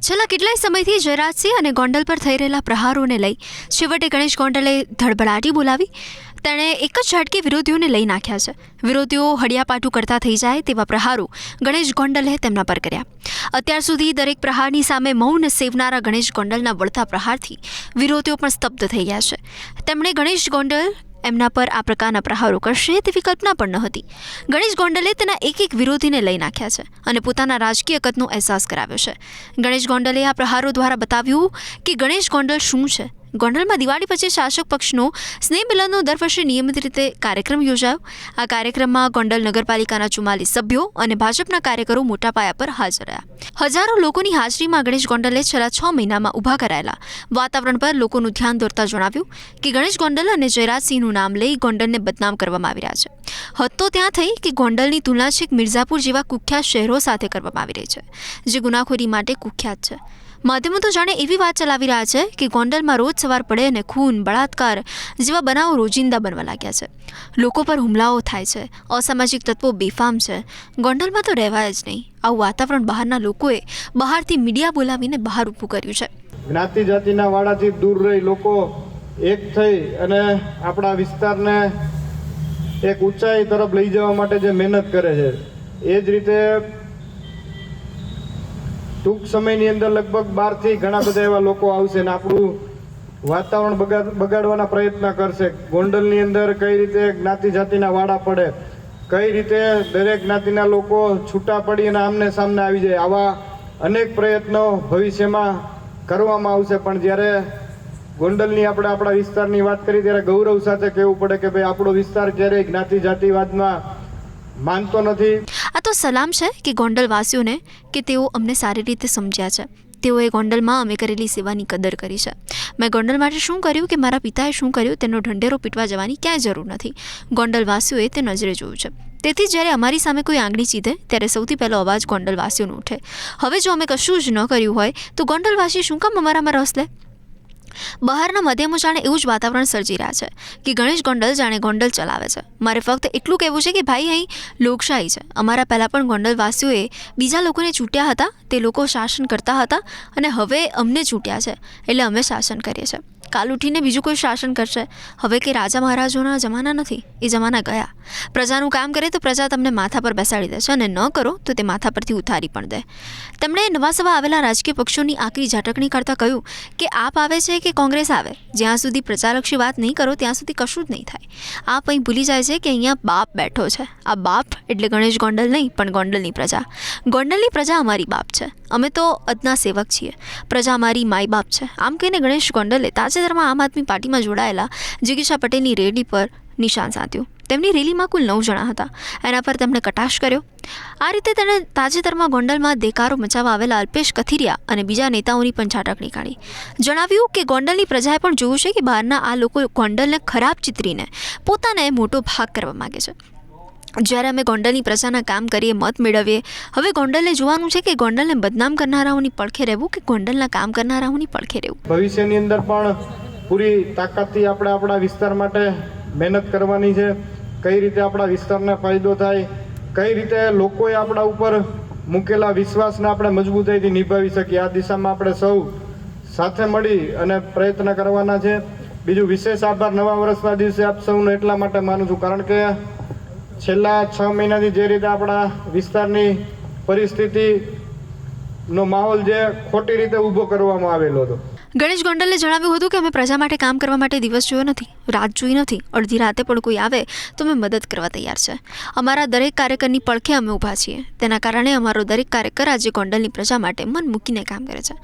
છેલ્લા કેટલાય સમયથી જયરાજસિંહ અને ગોંડલ પર થઈ રહેલા પ્રહારોને લઈ છેવટે ગણેશ ગોંડલે ધડબડાટી બોલાવી તેણે એક જ ઝાટકે વિરોધીઓને લઈ નાખ્યા છે. વિરોધીઓ હડિયાપાટું કરતા થઈ જાય તેવા પ્રહારો ગણેશ ગોંડલે તેમના પર કર્યા. અત્યાર સુધી દરેક પ્રહારની સામે મૌન સેવનારા ગણેશ ગોંડલના વળતા પ્રહારથી વિરોધીઓ પણ સ્તબ્ધ થઈ ગયા છે. તેમણે ગણેશ ગોંડલ એમના પર આ પ્રકારના પ્રહારો કરશે તેવી કલ્પના પણ ન હતી. ગણેશ ગોંડલે તેના એક વિરોધીને લઈ નાખ્યા છે અને પોતાના રાજકીય કદનો અહેસાસ કરાવ્યો છે. ગણેશ ગોંડલે આ પ્રહારો દ્વારા બતાવ્યું કે ગણેશ ગોંડલ શું છે. ગોંડલમાં દિવાળી પછી શાસક પક્ષનો સ્નેહ મિલનનો દર વર્ષે નિયમિત રીતે કાર્યક્રમ યોજાયો. આ કાર્યક્રમમાં ગોંડલ નગરપાલિકાના 44 સભ્યો અને ભાજપના કાર્યકરો મોટા પાયા પર હાજર રહ્યા. હજારો લોકોની હાજરીમાં ગણેશ ગોંડલે છેલ્લા 6 મહિનામાં ઊભા કરાયેલા વાતાવરણ પર લોકોનું ધ્યાન દોરતા જણાવ્યું કે ગણેશ ગોંડલ અને જયરાજસિંહનું નામ લઈ ગોંડલને બદનામ કરવામાં આવી રહ્યા છે. હદ તો ત્યાં થઈ કે ગોંડલની તુલના છેક મિર્ઝાપુર જેવા કુખ્યાત શહેરો સાથે કરવામાં આવી રહી છે, જે ગુનાખોરી માટે કુખ્યાત છે. માધ્યમો તો જાણે એવી વાત ચલાવી રહ્યા છે કે ગોંડલમાં રોજ સવાર પડે અને ખૂન, બળાત્કાર જેવા બનાવો રોજિંદા બનવા લાગ્યા છે. લોકો પર હુમલાઓ થાય છે, અસામાજિક તત્વો બેફામ છે. ગોંડલમાં તો રહેવાય જ નહીં. આવું વાતાવરણ બહારના લોકોએ બહારથી મીડિયા બોલાવીને બહાર ઊભું કર્યું છે. જ્ઞાતિ જાતિના વાડાથી દૂર રહી લોકો એક થઈ અને આપણા વિસ્તારને એક ઊંચાઈ તરફ લઈ જવા માટે જે મહેનત કરે છે, એ જ રીતે ટૂંક સમયની અંદર લગભગ 12 થી ઘણા બધા એવા લોકો આવશે અને આપણું વાતાવરણ બગાડવાના પ્રયત્ન કરશે. ગોંડલની અંદર કઈ રીતે જ્ઞાતિ જાતિના વાડા પડે, કઈ રીતે દરેક જ્ઞાતિના લોકો છૂટા પડી અને આમને સામને આવી જાય, આવા અનેક પ્રયત્નો ભવિષ્યમાં કરવામાં આવશે. પણ જ્યારે ગોંડલની આપણે આપણા વિસ્તારની વાત કરી ત્યારે ગૌરવ સાથે કહેવું પડે કે ભાઈ આપણો વિસ્તાર ક્યારેય જ્ઞાતિ જાતિવાદમાં માનતો નથી. આ તો સલામ છે કે ગોંડલવાસીઓને કે તેઓ અમને સારી રીતે સમજ્યા છે. તેઓએ ગોંડલમાં અમે કરેલી સેવાની કદર કરી છે. મેં ગોંડલ માટે શું કર્યું કે મારા પિતાએ શું કર્યું તેનો ઢંઢેરો પીટવા જવાની ક્યાંય જરૂર નથી. ગોંડલવાસીઓએ તે નજરે જોયું છે. તેથી જ્યારે અમારી સામે કોઈ આંગળી ચીધે ત્યારે સૌથી પહેલો અવાજ ગોંડલવાસીઓનો ઉઠે. હવે જો અમે કશું જ ન કર્યું હોય તો ગોંડલવાસી શું કામ અમારામાં રસ લે? બહારના માધ્યમો જાણે એવું જ વાતાવરણ સર્જી રહ્યા છે કે ગણેશ ગોંડલ જાણે ગોંડલ ચલાવે છે. મારે ફક્ત એટલું કહેવું છે કે ભાઈ, અહીં લોકશાહી છે. અમારા પહેલાં પણ ગોંડલવાસીઓએ બીજા લોકોને ચૂંટ્યા હતા, તે લોકો શાસન કરતા હતા અને હવે અમને ચૂંટ્યા છે એટલે અમે શાસન કરીએ છીએ. કાલ ઉઠીને બીજું કોઈ શાસન કરશે. હવે કે રાજા મહારાજોના જમાના નથી, એ જમાના ગયા. પ્રજાનું કામ કરે તો પ્રજા તમને માથા પર બેસાડી દે છે અને ન કરો તો તે માથા પરથી ઉતારી પણ દે. તેમણે નવા સવા આવેલા રાજકીય પક્ષોની આકરી ઝાટકણી કરતાં કહ્યું કે આપ આવે છે કે કોંગ્રેસ આવે, જ્યાં સુધી પ્રજાલક્ષી વાત નહીં કરો ત્યાં સુધી કશું જ નહીં થાય. આપ અહીં ભૂલી જાય છે કે અહીંયા બાપ બેઠો છે. આ બાપ એટલે ગણેશ ગોંડલ નહીં, પણ ગોંડલની પ્રજા. ગોંડલની પ્રજા અમારી બાપ છે. અમે તો અદના સેવક છીએ. પ્રજા અમારી માય બાપ છે. આમ કહીને ગણેશ ગોંડલે તાજેતરમાં આમ આદમી પાર્ટીમાં જોડાયેલા જિગીશા પટેલની રેલી પર નિશાન સાધ્યું. તેમની રેલીમાં કુલ 9 જણા હતા. એના પર તેમણે કટાક્ષ કર્યો. આ રીતે તેણે તાજેતરમાં ગોંડલમાં દેકારો મચાવવા આવેલા અલ્પેશ કથિરિયા અને બીજા નેતાઓની પણ ઝાટકણી કાઢી. જણાવ્યું કે ગોંડલની પ્રજાએ પણ જોયું છે કે બહારના આ લોકો ગોંડલને ખરાબ ચિતરીને પોતાને મોટો ભાગ કરવા માગે છે. જ્યારે અમે ગોંડલની પ્રજાના કામ કરીએ, મત મેળવીએ, હવે ગોંડલને જોવાનું છે કે ગોંડલને બદનામ કરનારાઓની પડખે રહેવું કે ગોંડલના કામ કરનારાઓની પડખે રહેવું. ભવિષ્યની અંદર પણ પૂરી તાકાતથી આપણે આપણા વિસ્તાર માટે મહેનત કરવાની છે. કઈ રીતે આપણા વિસ્તારને ફાયદો થાય, કઈ રીતે લોકોએ આપણા ઉપર મૂકેલા વિશ્વાસને આપણે મજબૂતાઈથી નિભાવી શકીએ, આ દિશામાં આપણે સૌ સાથે મળી અને પ્રયત્ન કરવાના છે. બીજું વિશેષ આભાર નવા વર્ષના દિવસે આપ સૌનો એટલા માટે માનું છું કારણ કે છેલ્લા 6 મહિનાથી જે રીતે આપણા વિસ્તારની પરિસ્થિતિનો માહોલ જે ખોટી રીતે ઊભો કરવામાં આવેલો હતો. ગણેશ ગોંડલે જણાવ્યું હતું કે અમે પ્રજા માટે કામ કરવા માટે દિવસ જોયો નથી, રાત જોઈ નથી. અડધી રાતે પણ કોઈ આવે તો અમે મદદ કરવા તૈયાર છે. અમારા દરેક કાર્યકરની પડખે અમે ઊભા છીએ. તેના કારણે અમારો દરેક કાર્યકર આજે ગોંડલની પ્રજા માટે મન મૂકીને કામ કરે છે.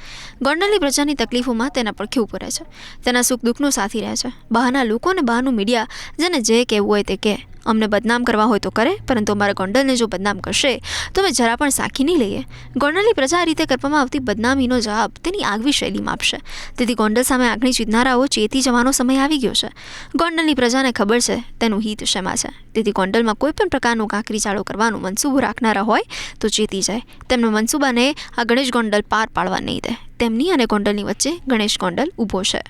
ગોંડલની પ્રજાની તકલીફોમાં તેના પડખે ઊભો રહે છે. તેના સુખ દુઃખનો સાથી રહે છે. બહારના લોકો અને બહારનું મીડિયા જેને જે કહેવું હોય તે કહે. અમને બદનામ કરવા હોય તો કરે, પરંતુ અમારા ગોંડલને જો બદનામ કરશે તો અમે જરા પણ સાખી નહીં લઈએ. ગોંડલની પ્રજા આ રીતે કરવામાં આવતી બદનામીનો જવાબ તેની આગવી શૈલીમાં આપશે. તેથી ગોંડલ સામે આંગળી ચીધનારાઓ ચેતી જવાનો સમય આવી ગયો છે. ગોંડલની પ્રજાને ખબર છે તેનું હિત શેમાં છે. તેથી ગોંડલમાં કોઈ પણ પ્રકારનો કાંકરી ચાળો કરવાનો મનસૂબો રાખનારા હોય તો ચેતી જાય. તેમના મનસૂબાને આ ગણેશ ગોંડલ પાર પાડવા નહીં દે. તેમની અને ગોંડલની વચ્ચે ગણેશ ગોંડલ ઊભો છે.